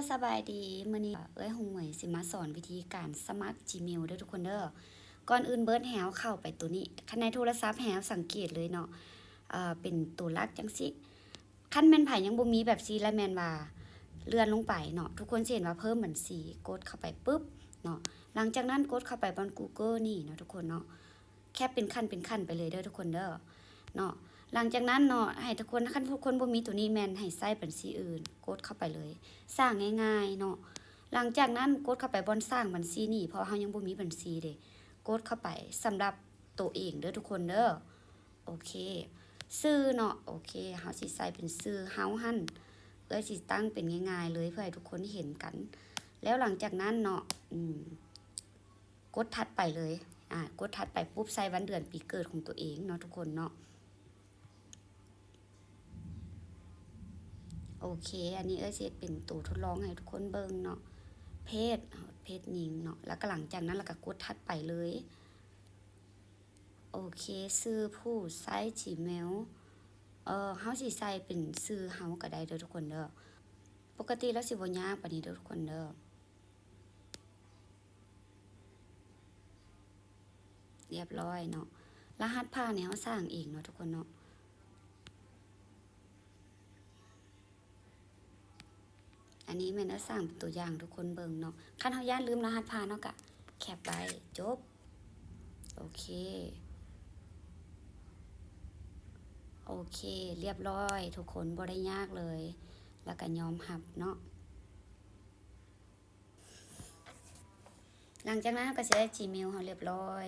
สบายดีมื้อนี้หงหวยสิมาสอนวิธีการสมัคร Gmail เด้อทุกคนเด้อก่อนอื่นเบิดแฮวเข้าไปตัวนี้คันในโทรศัพท์แฮวสังเกตเลยเนาะเป็นตัวลักจังซี่คันแม่นไผยังบ่มีแบบซี่และแม่นว่าเลื่อนลงไปเนาะทุกคนสิเห็นว่าเพิ่มบัญชีกดเข้าไปปึ๊บเนาะหลังจากนั้นกดเข้าไปบน Google นี่เนาะทุกคนเนาะแค่เป็นขั้นไปเลยเด้อทุกคนเด้อเนาะหลังจากนั้นเนาะให้ทุกคนคันทุกคนบ่มีตัวนี้แม่นให้ใส่บัญชีอื่นกดเข้าไปเลยสร้างง่ายๆเนาะหลังจากนั้นกดเข้าไปบนสร้างบัญชีนี่เพราะเฮายังบ่มีบัญชีเด้กดเข้าไปสำหรับตัวเองเด้อทุกคนเด้อโอเคชื่อเนาะโอเคเฮาสิใส่เป็นชื่อเฮาหั่นสิตั้งเป็นง่ายๆเลยเพื่อให้ทุกคนเห็นกันแล้วหลังจากนั้นเนาะกดถัดไปเลยกดถัดไปปุ๊บใส่วันเดือนปีเกิดของตัวเองเนาะทุกคนเนาะโอเคอันนี้สิเป็นตัวทดลองให้ทุกคนเบิ่งเนาะเพศหญิงเนาะแล้วก็หลังจากนั้นเราก็กดถัดไปเลยโอเคชื่อผู้ใช้ Gmail เฮาสิใส่เป็นชื่อเฮาก็ได้เด้อทุกคนเด้อปกติแล้วสิบ่ยากปานนี้เด้อทุกคนเด้อเรียบร้อยเนาะรหัสผ่านเนี่ยเฮาสร้างเองเนาะทุกคนเนาะอันนี้แม่นสร้างเป็นตัวอย่างทุกคนเบิ่งเนาะคันเฮาย่านลืมรหัสผ่านเนาะก็แคปไว้จบโอเคเรียบร้อยทุกคนบ่ได้ยากเลยแล้วก็ยอมรับเนาะหลังจากนั้นก็สิได้ Gmail เฮาเรียบร้อย